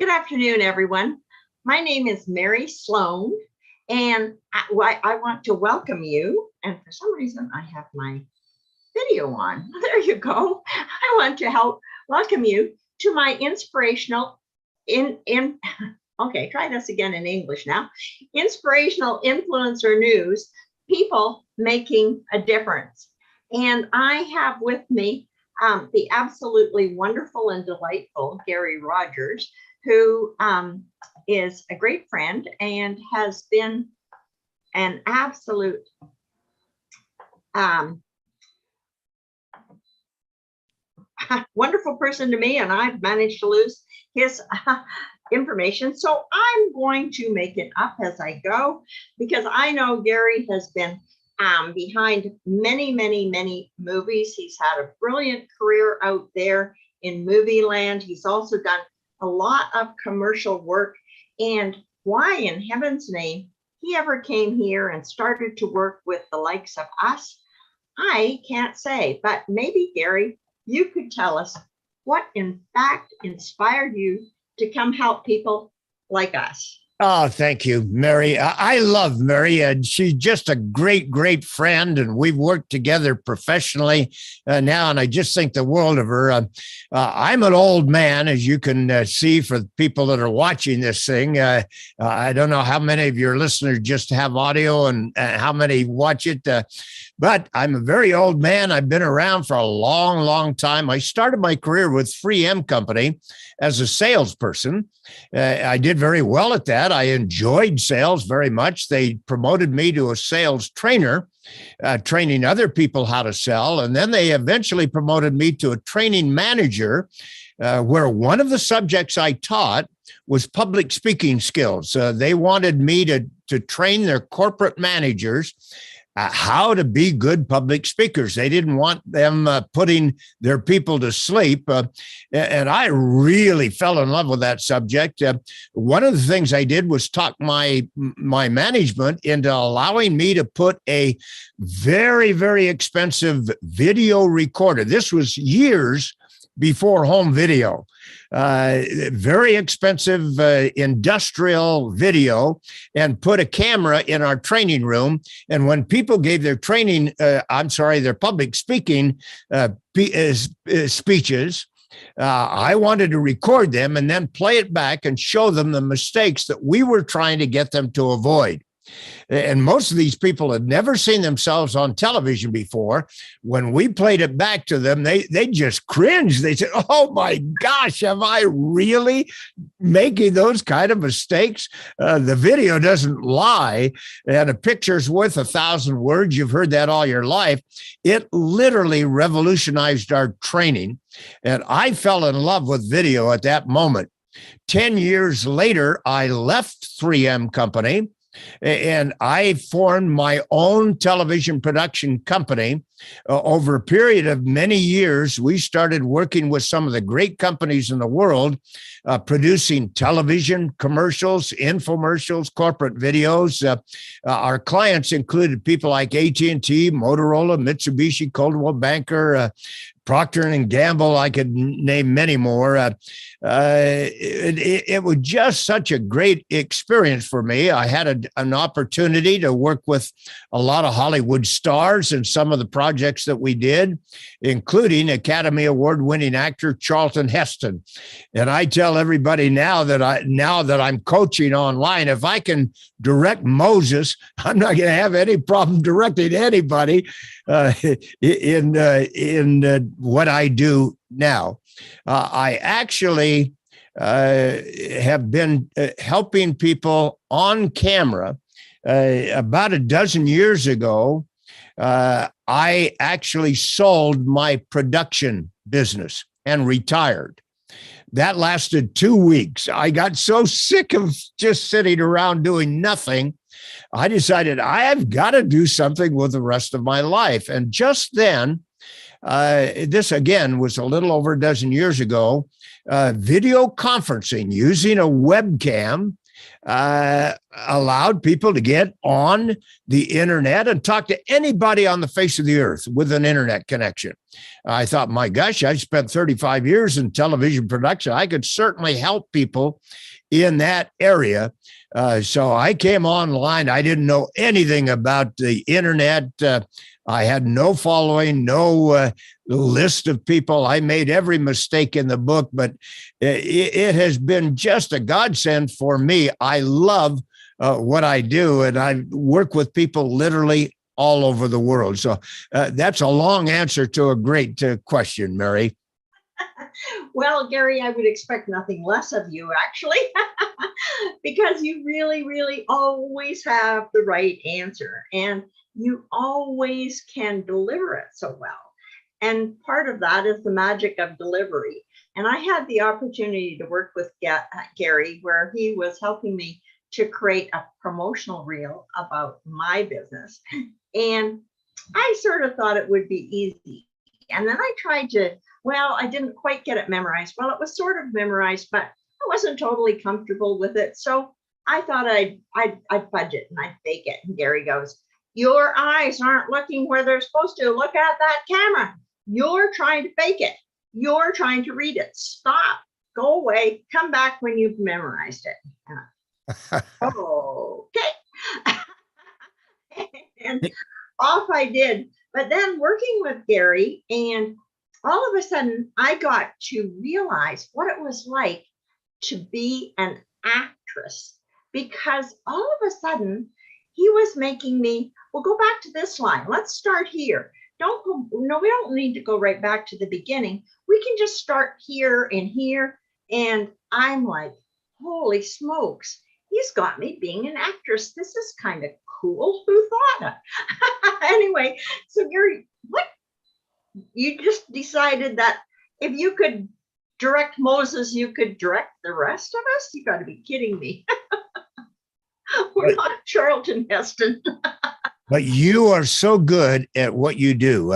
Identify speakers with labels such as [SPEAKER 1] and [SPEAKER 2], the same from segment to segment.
[SPEAKER 1] Good afternoon, everyone. My name is Mary Sloan, and I want to welcome you. And for some reason, I have my video on. There you go. I want to welcome you to my inspirational okay, try this again in English now. Inspirational influencer news, people making a difference. And I have with me the absolutely wonderful and delightful Gary Rogers, who is a great friend and has been an absolute wonderful person to me, and I've managed to lose his information. So I'm going to make it up as I go, because I know Gary has been behind many, many, many movies. He's had a brilliant career out there in movie land. He's also done a lot of commercial work. And why in heaven's name he ever came here and started to work with the likes of us, I can't say. But maybe, Gary, you could tell us what in fact inspired you to come help people like us.
[SPEAKER 2] Oh, thank you, Mary. I love Mary, and she's just a great, great friend, and we've worked together professionally now, and I just think the world of her. I'm an old man, as you can see for people that are watching this thing. I don't know how many of your listeners just have audio and how many watch it, but I'm a very old man. I've been around for a long, long time. I started my career with 3M Company as a salesperson. I did very well at that. I enjoyed sales very much. They promoted me to a sales trainer, training other people how to sell. And then they eventually promoted me to a training manager, where one of the subjects I taught was public speaking skills. They wanted me to train their corporate managers how to be good public speakers. They didn't want them putting their people to sleep. And I really fell in love with that subject. One of the things I did was talk my management into allowing me to put a very, very expensive video recorder. This was years before home video. Very expensive industrial video, and put a camera in our training room. And when people gave their their public speaking speeches, I wanted to record them and then play it back and show them the mistakes that we were trying to get them to avoid. And most of these people had never seen themselves on television before. When we played it back to them, they just cringed. They said, "Oh my gosh, am I really making those kind of mistakes?" The video doesn't lie, and a picture's worth 1,000 words. You've heard that all your life. It literally revolutionized our training, and I fell in love with video at that moment. 10 years later, I left 3M Company, and I formed my own television production company. Over a period of many years, we started working with some of the great companies in the world, producing television commercials, infomercials, corporate videos. Our clients included people like AT&T, Motorola, Mitsubishi, Coldwell Banker, Procter and Gamble. I could name many more. It was just such a great experience for me. I had an opportunity to work with a lot of Hollywood stars in some of the projects that we did, including Academy Award-winning actor Charlton Heston. And I tell everybody now that I'm coaching online, if I can direct Moses, I'm not going to have any problem directing anybody in what I do now. I actually have been helping people on camera. About a dozen years ago, I actually sold my production business and retired. That lasted 2 weeks. I got so sick of just sitting around doing nothing. I decided I've got to do something with the rest of my life. And just then, this again was a little over a dozen years ago, video conferencing using a webcam allowed people to get on the internet and talk to anybody on the face of the earth with an internet connection. I thought, my gosh, I spent 35 years in television production. I could certainly help people in that area. So I came online. I didn't know anything about the internet. I had no following, no list of people. I made every mistake in the book, but it has been just a godsend for me. I love what I do, and I work with people literally all over the world. So that's a long answer to a great question, Mary.
[SPEAKER 1] Well, Gary, I would expect nothing less of you, actually, because you really, really always have the right answer and you always can deliver it so well. And part of that is the magic of delivery. And I had the opportunity to work with Gary, where he was helping me to create a promotional reel about my business. And I sort of thought it would be easy. And then I tried to, well, I didn't quite get it memorized. Well, it was sort of memorized, but I wasn't totally comfortable with it. So I thought I'd fudge it and I'd fake it. And Gary goes, your eyes aren't looking where they're supposed to. Look at that camera. You're trying to fake it. You're trying to read it. Stop. Go away. Come back when you've memorized it. Okay. And off I did. But then working with Gary, and all of a sudden I got to realize what it was like to be an actress, because all of a sudden he was making me, well, go back to this line. Let's start here. Don't go, no, we don't need to go right back to the beginning. We can just start here and here. And I'm like, holy smokes, he's got me being an actress. This is kind of cool. Who thought it? Anyway, so Gary, what? You just decided that if you could direct Moses, you could direct the rest of us? You got to be kidding me. We're not Charlton Heston.
[SPEAKER 2] But you are so good at what you do.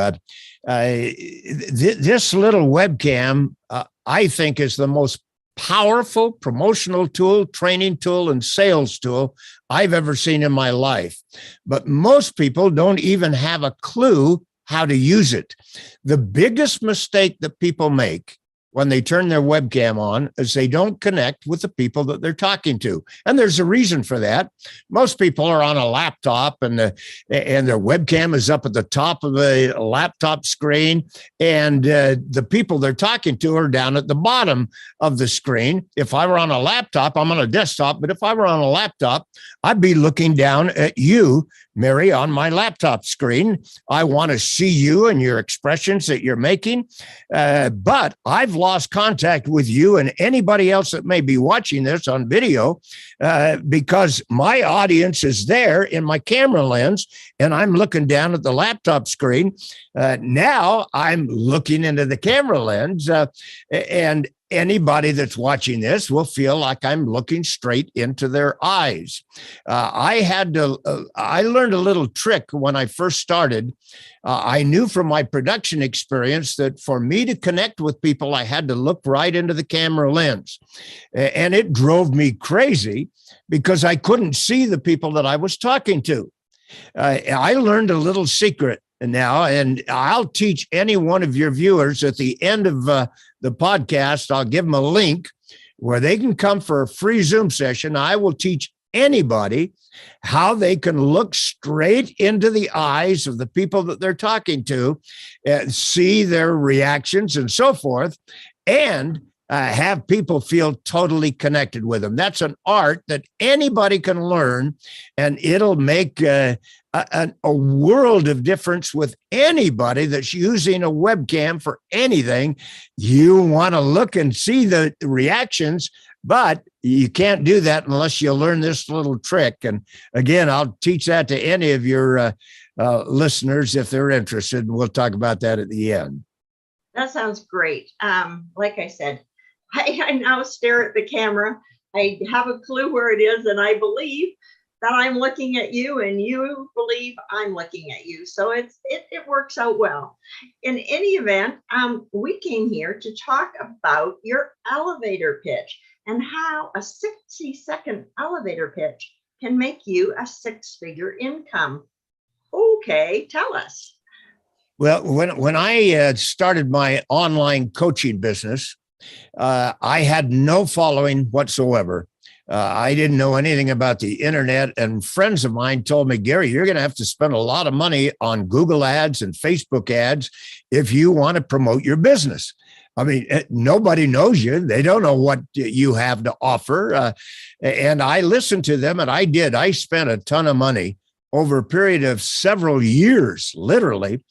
[SPEAKER 2] This little webcam, I think, is the most powerful promotional tool, training tool, and sales tool I've ever seen in my life. But most people don't even have a clue how to use it. The biggest mistake that people make when they turn their webcam on is they don't connect with the people that they're talking to. And there's a reason for that. Most people are on a laptop and their webcam is up at the top of the laptop screen. And the people they're talking to are down at the bottom of the screen. If I were on a laptop, I'm on a desktop, but if I were on a laptop, I'd be looking down at you, Mary, on my laptop screen. I want to see you and your expressions that you're making. But I've lost contact with you and anybody else that may be watching this on video because my audience is there in my camera lens and I'm looking down at the laptop screen. Now I'm looking into the camera lens and anybody that's watching this will feel like I'm looking straight into their eyes. I learned a little trick when I first started. I knew from my production experience that for me to connect with people, I had to look right into the camera lens. And it drove me crazy because I couldn't see the people that I was talking to. I learned a little secret now, and I'll teach any one of your viewers at the end of the podcast. I'll give them a link where they can come for a free Zoom session. I will teach anybody how they can look straight into the eyes of the people that they're talking to, see their reactions and so forth, and have people feel totally connected with them. That's an art that anybody can learn, and it'll make a world of difference with anybody that's using a webcam for anything. You want to look and see the reactions, but you can't do that unless you learn this little trick. And again, I'll teach that to any of your listeners if they're interested, and we'll talk about that at the end.
[SPEAKER 1] That sounds great. Like I said, I now stare at the camera. I have a clue where it is, and I believe that I'm looking at you, and you believe I'm looking at you. So it works out well. In any event, we came here to talk about your elevator pitch. and how a 60-second elevator pitch can make you a six-figure income. Okay, tell us.
[SPEAKER 2] Well, when I started my online coaching business, I had no following whatsoever. I didn't know anything about the internet, and friends of mine told me, Gary, you're going to have to spend a lot of money on Google ads and Facebook ads if you want to promote your business. I mean, nobody knows you. They don't know what you have to offer. And I listened to them, and I did. I spent a ton of money over a period of several years, literally.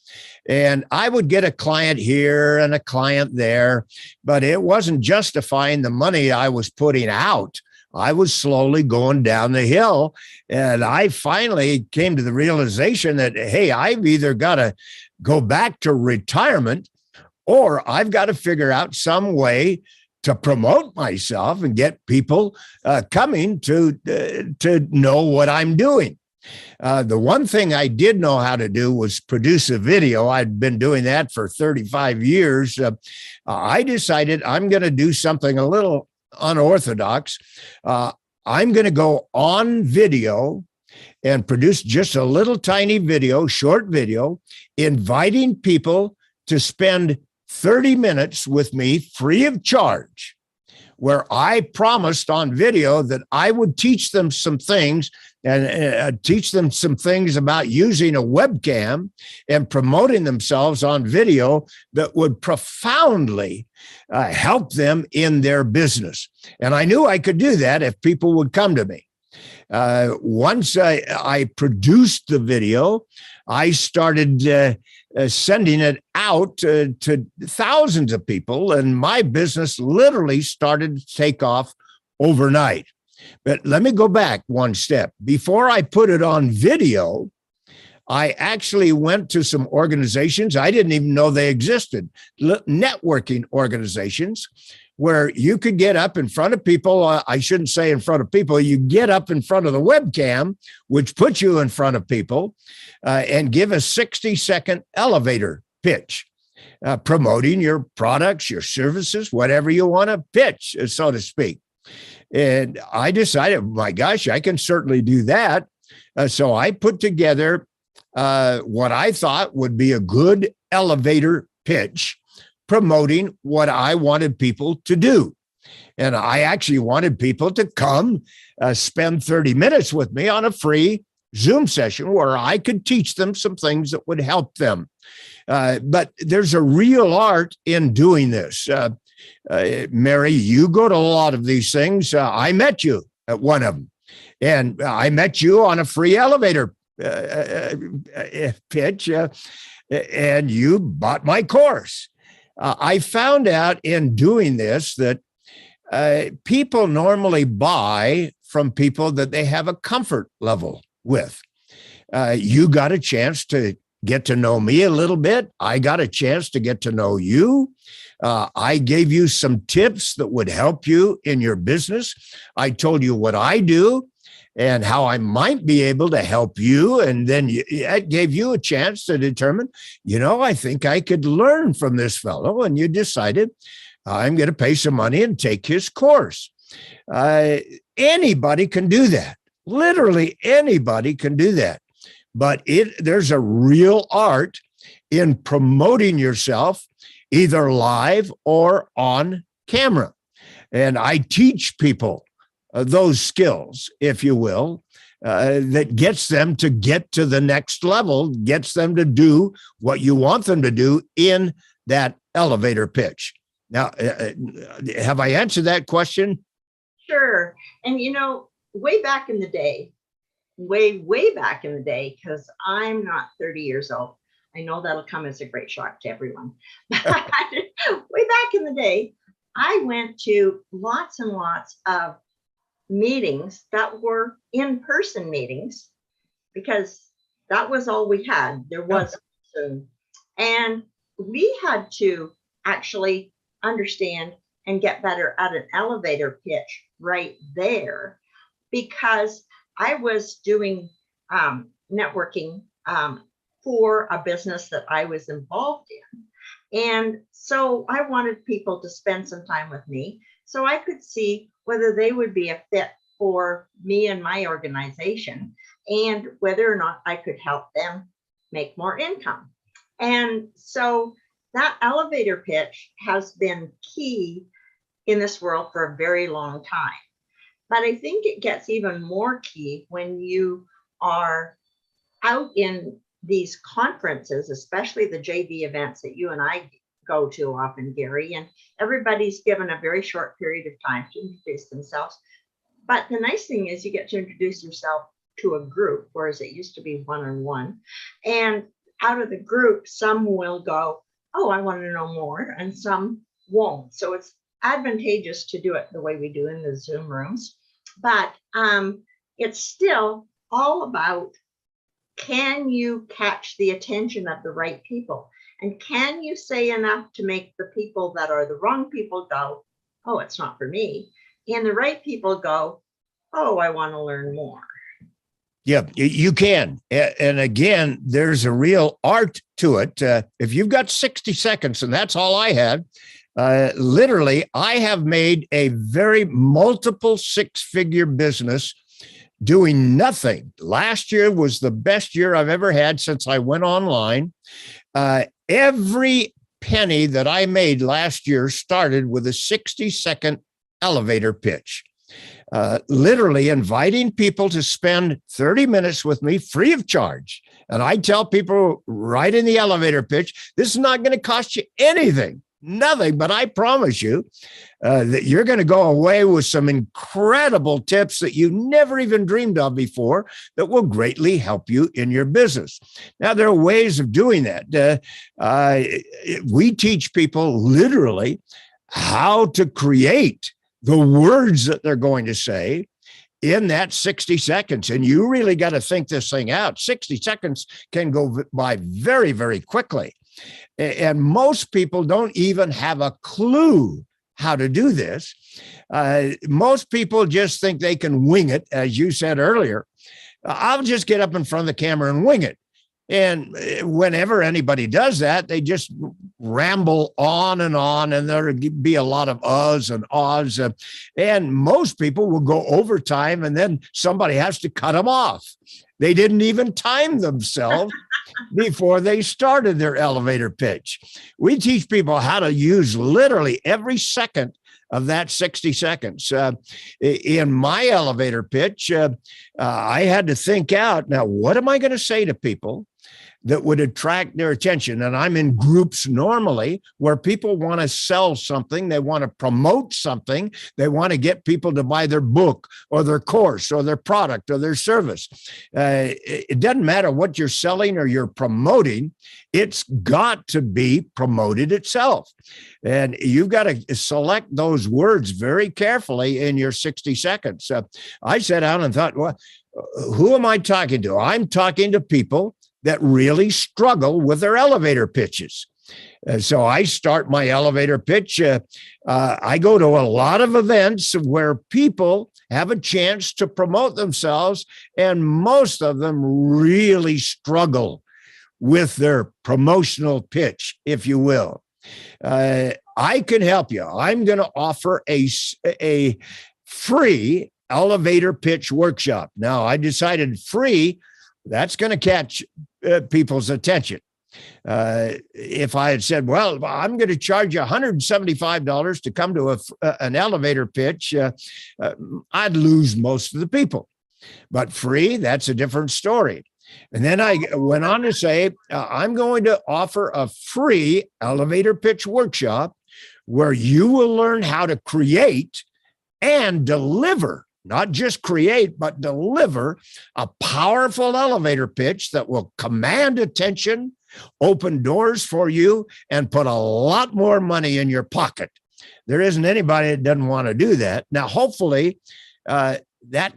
[SPEAKER 2] And I would get a client here and a client there, but it wasn't justifying the money I was putting out. I was slowly going down the hill. And I finally came to the realization that, hey, I've either got to go back to retirement, or I've got to figure out some way to promote myself and get people coming to know what I'm doing. The one thing I did know how to do was produce a video. I'd been doing that for 35 years. I decided I'm going to do something a little unorthodox. I'm going to go on video and produce just a little tiny video, short video, inviting people to spend 30 minutes with me free of charge, where I promised on video that I would teach them some things and teach them some things about using a webcam and promoting themselves on video that would profoundly help them in their business. And I knew I could do that if people would come to me. Once I produced the video, I started sending it out to thousands of people, and my business literally started to take off overnight. But let me go back one step. Before I put it on video, I actually went to some organizations I didn't even know they existed, networking organizations, where you could get up in front of people. I shouldn't say in front of people. You get up in front of the webcam, which puts you in front of people, and give a 60-second elevator pitch, promoting your products, your services, whatever you want to pitch, so to speak. And I decided, my gosh, I can certainly do that. So I put together what I thought would be a good elevator pitch, promoting what I wanted people to do. And I actually wanted people to come spend 30 minutes with me on a free Zoom session where I could teach them some things that would help them. But there's a real art in doing this. Mary, you go to a lot of these things. I met you at one of them, and I met you on a free elevator pitch, and you bought my course. I found out in doing this that people normally buy from people that they have a comfort level with. You got a chance to get to know me a little bit. I got a chance to get to know you. I gave you some tips that would help you in your business. I told you what I do and how I might be able to help you. And then it gave you a chance to determine, I think I could learn from this fellow. And you decided, I'm going to pay some money and take his course. Anybody can do that. Literally anybody can do that. But there's a real art in promoting yourself, either live or on camera. And I teach people those skills, if you will, that gets them to get to the next level, gets them to do what you want them to do in that elevator pitch. Now, have I answered that question?
[SPEAKER 1] Sure. And, way back in the day, way back in the day, because I'm not 30 years old. I know that'll come as a great shock to everyone. Way back in the day, I went to lots and lots of meetings that were in-person meetings because that was all we had. There was Zoom. And we had to actually understand and get better at an elevator pitch right there, because I was doing networking for a business that I was involved in. And so I wanted people to spend some time with me so I could see whether they would be a fit for me and my organization, and whether or not I could help them make more income. And so that elevator pitch has been key in this world for a very long time. But I think it gets even more key when you are out in these conferences, especially the JV events that you and I go to often, Gary, and everybody's given a very short period of time to introduce themselves. But the nice thing is you get to introduce yourself to a group, whereas it used to be one-on-one. And out of the group, some will go, oh, I want to know more, and some won't. So it's advantageous to do it the way we do in the Zoom rooms. But it's still all about, can you catch the attention of the right people? And can you say enough to make the people that are the wrong people go, oh, it's not for me? And the right people go, oh, I want to learn more.
[SPEAKER 2] Yeah, you can. And again, there's a real art to it. If you've got 60 seconds, and that's all I had, literally, I have made a very multiple six-figure business doing nothing. Last year was the best year I've ever had since I went online. Every penny that I made last year started with a 60-second elevator pitch. Literally inviting people to spend 30 minutes with me free of charge. And I tell people right in the elevator pitch, this is not going to cost you anything, nothing, but I promise you that you're going to go away with some incredible tips that you never even dreamed of before that will greatly help you in your business. Now, there are ways of doing that. We teach people literally how to create the words that they're going to say in that 60 seconds. And you really got to think this thing out. 60 seconds can go by very, very quickly. And most people don't even have a clue how to do this. Most people just think they can wing it, as you said earlier. I'll just get up in front of the camera and wing it. And whenever anybody does that, they just ramble on, and there'll be a lot of uhs and ahs. And most people will go overtime, and then somebody has to cut them off. They didn't even time themselves before they started their elevator pitch. We teach people how to use literally every second of that 60 seconds. In my elevator pitch, I had to think out, now, what am I going to say to people that would attract their attention? And I'm in groups normally where people want to sell something. They want to promote something. They want to get people to buy their book or their course or their product or their service. It doesn't matter what you're selling or you're promoting. It's got to be promoted itself. And you've got to select those words very carefully in your 60 seconds. I sat down and thought, well, who am I talking to? I'm talking to people that really struggle with their elevator pitches. So I start my elevator pitch. I go to a lot of events where people have a chance to promote themselves, and most of them really struggle with their promotional pitch, if you will. I can help you. I'm going to offer a free elevator pitch workshop. Now, I decided free, that's going to catch people's attention. If I had said, well, I'm going to charge you $175 to come to an elevator pitch, I'd lose most of the people. But free, that's a different story. And then I went on to say, I'm going to offer a free elevator pitch workshop where you will learn how to create and deliver, not just create, but deliver a powerful elevator pitch that will command attention, open doors for you, and put a lot more money in your pocket. There isn't anybody that doesn't want to do that. Now, hopefully, that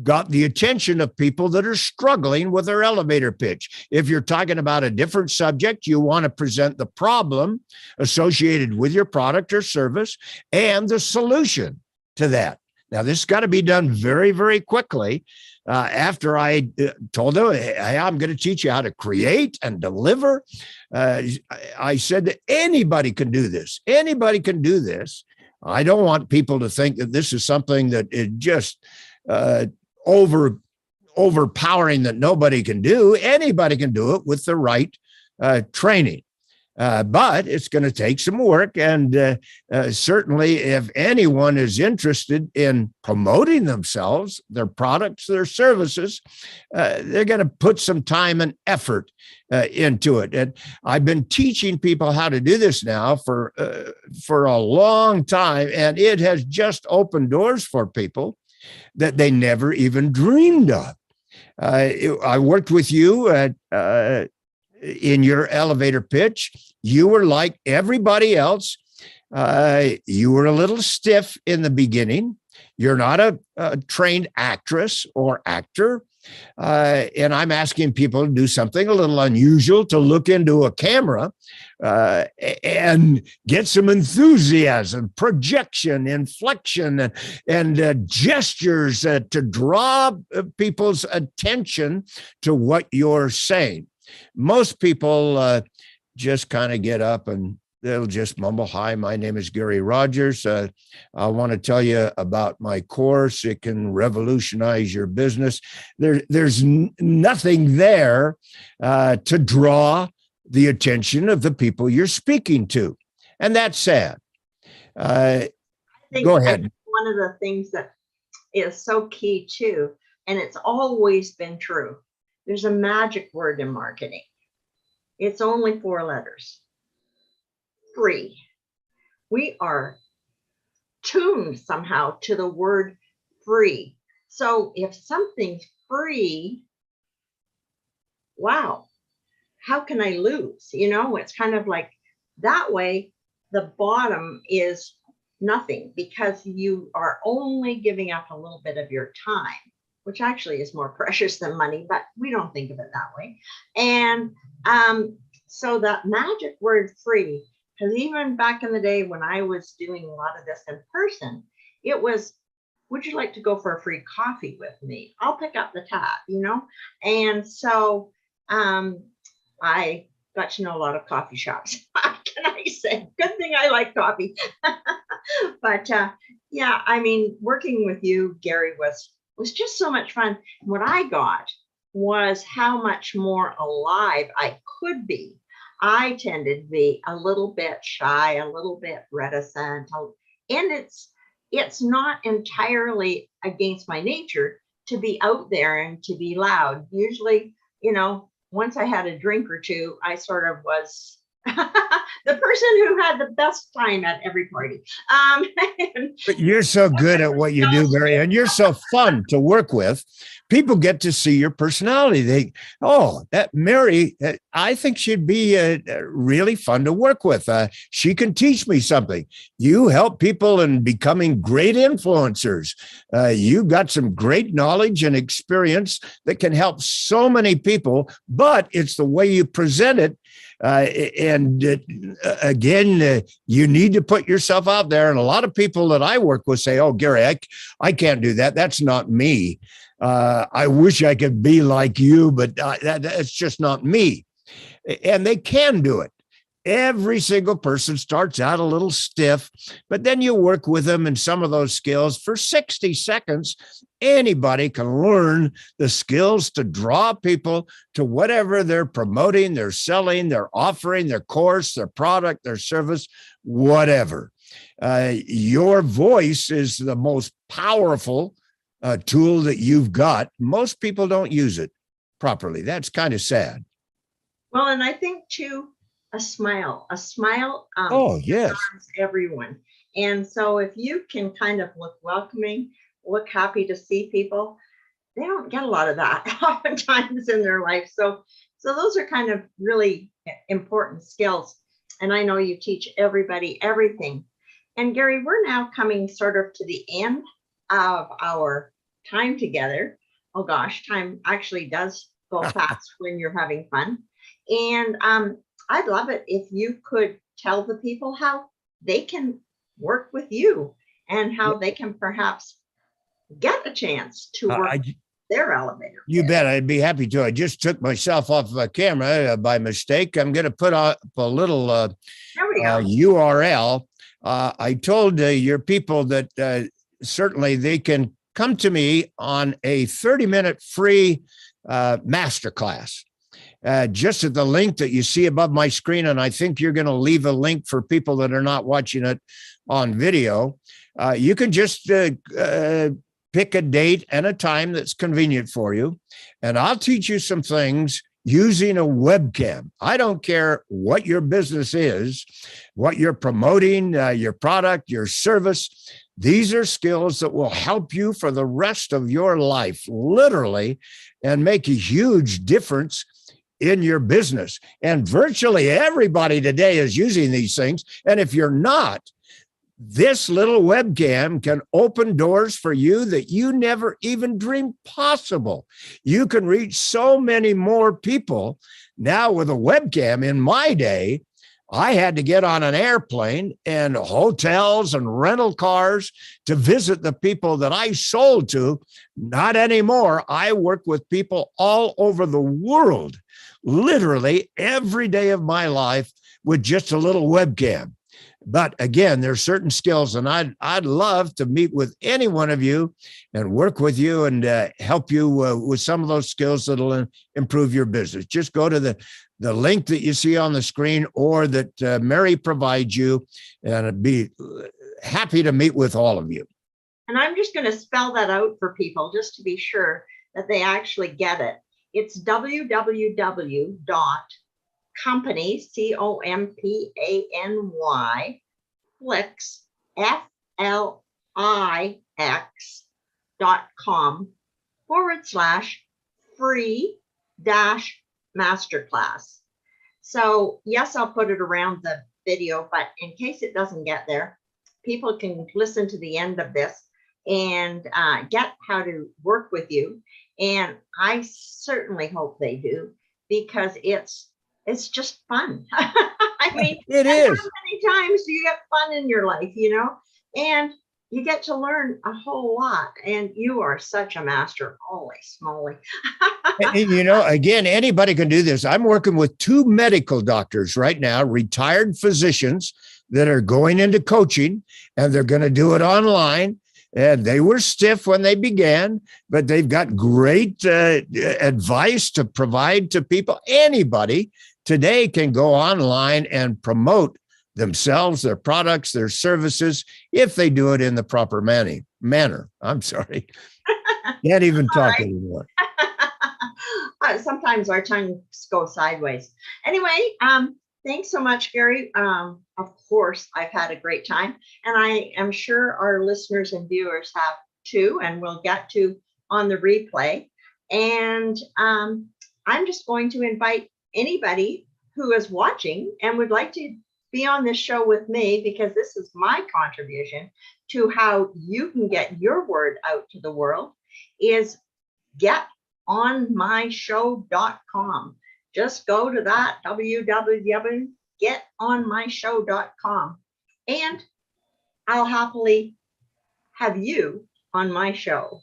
[SPEAKER 2] got the attention of people that are struggling with their elevator pitch. If you're talking about a different subject, you want to present the problem associated with your product or service and the solution to that. Now, this has got to be done very, very quickly. After I told them, hey, I'm going to teach you how to create and deliver, I said that anybody can do this. Anybody can do this. I don't want people to think that this is something that is just uh, overpowering that nobody can do. Anybody can do it with the right training. But it's going to take some work. And certainly, if anyone is interested in promoting themselves, their products, their services, they're going to put some time and effort into it. And I've been teaching people how to do this now for a long time, and it has just opened doors for people that they never even dreamed of. I worked with you in your elevator pitch. You were like everybody else. You were a little stiff in the beginning. You're not a trained actress or actor. And I'm asking people to do something a little unusual, to look into a camera and get some enthusiasm, projection, inflection, and gestures to draw people's attention to what you're saying. Most people just kind of get up and they'll just mumble, "Hi, my name is Gary Rogers. I want to tell you about my course. It can revolutionize your business." There's nothing there to draw the attention of the people you're speaking to. And that's sad. Go ahead.
[SPEAKER 1] One of the things that is so key too, and it's always been true, there's a magic word in marketing. It's only 4 letters. Free. We are tuned somehow to the word free. So if something's free, wow, how can I lose? It's kind of like that way. The bottom is nothing, because you are only giving up a little bit of your time, which actually is more precious than money, but we don't think of it that way. And so that magic word free, because even back in the day when I was doing a lot of this in person, it was, "Would you like to go for a free coffee with me? I'll pick up the tab," And so I got to know a lot of coffee shops. What can I say? Good thing I like coffee. But yeah, I mean, working with you, Gary, was just so much fun. What I got was how much more alive I could be. I tended to be a little bit shy, a little bit reticent, and it's not entirely against my nature to be out there and to be loud. Usually, once I had a drink or two, I sort of was the person who had the best time at every party.
[SPEAKER 2] But you're so good at what you do, Mary, and you're so fun to work with. People get to see your personality. That Mary, I think she'd be really fun to work with. She can teach me something. You help people in becoming great influencers. You've got some great knowledge and experience that can help so many people, but it's the way you present it. Again, you need to put yourself out there. And a lot of people that I work with say, "Oh, Gary, I can't do that. That's not me. I wish I could be like you, but that's just not me." And they can do it. Every single person starts out a little stiff, but then you work with them in some of those skills for 60 seconds. Anybody can learn the skills to draw people to whatever they're promoting, they're selling, they're offering, their course, their product, their service, whatever. Your voice is the most powerful tool that you've got. Most people don't use it properly. That's kind of sad.
[SPEAKER 1] Well, and I think too, a smile
[SPEAKER 2] Yes,
[SPEAKER 1] charms everyone. And so if you can kind of look welcoming, look happy to see people, they don't get a lot of that oftentimes in their life. So those are kind of really important skills. And I know you teach everybody everything. And Gary, we're now coming sort of to the end of our time together. Oh gosh, time actually does go fast when you're having fun. And I'd love it if you could tell the people how they can work with you and how they can perhaps get a chance to work their elevator.
[SPEAKER 2] You bet. I'd be happy to. I just took myself off of camera by mistake. I'm going to put up a little URL. I told your people that certainly they can come to me on a 30-minute free masterclass. Just at the link that you see above my screen, and I think you're going to leave a link for people that are not watching it on video. You can just pick a date and a time that's convenient for you, and I'll teach you some things using a webcam. I don't care what your business is, what you're promoting, your product, your service. These are skills that will help you for the rest of your life, literally, and make a huge difference in your business. And virtually everybody today is using these things. And if you're not, this little webcam can open doors for you that you never even dreamed possible. You can reach so many more people now with a webcam. In my day, I had to get on an airplane and hotels and rental cars to visit the people that I sold to. Not anymore. I work with people all over the world, literally every day of my life with just a little webcam. But again, there's certain skills, and I'd love to meet with any one of you and work with you and help you with some of those skills that'll improve your business. Just go to the link that you see on the screen or that Mary provides you, and I'd be happy to meet with all of you.
[SPEAKER 1] And I'm just going to spell that out for people just to be sure that they actually get it. It's www.company, COMPANY, Flix, FLIX.com/free-masterclass. So yes, I'll put it around the video, but in case it doesn't get there, people can listen to the end of this and get how to work with you. And I certainly hope they do, because it's just fun. I mean,
[SPEAKER 2] it is.
[SPEAKER 1] How many times do you get fun in your life, and you get to learn a whole lot, and you are such a master. Holy smoly.
[SPEAKER 2] And, again, anybody can do this. I'm working with 2 medical doctors right now, retired physicians that are going into coaching, and they're going to do it online. And they were stiff when they began, but they've got great advice to provide to people. Anybody today can go online and promote themselves, their products, their services, if they do it in the proper manner. I'm sorry. Can't even talk anymore.
[SPEAKER 1] Sometimes our tongues go sideways. Anyway, thanks so much, Gary. Of course, I've had a great time, and I am sure our listeners and viewers have too, and we'll get to on the replay. And I'm just going to invite anybody who is watching and would like to be on this show with me, because this is my contribution to how you can get your word out to the world, is getonmyshow.com. Just go to that, www.getonmyshow.com, and I'll happily have you on my show.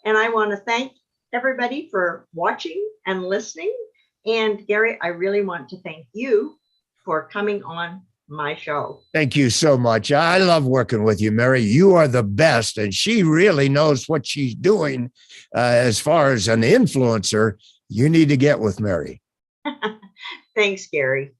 [SPEAKER 1] And I want to thank everybody for watching and listening. And Gary, I really want to thank you for coming on my show.
[SPEAKER 2] Thank you so much. I love working with you, Mary. You are the best, and she really knows what she's doing as far as an influencer. You need to get with Mary.
[SPEAKER 1] Thanks, Gary.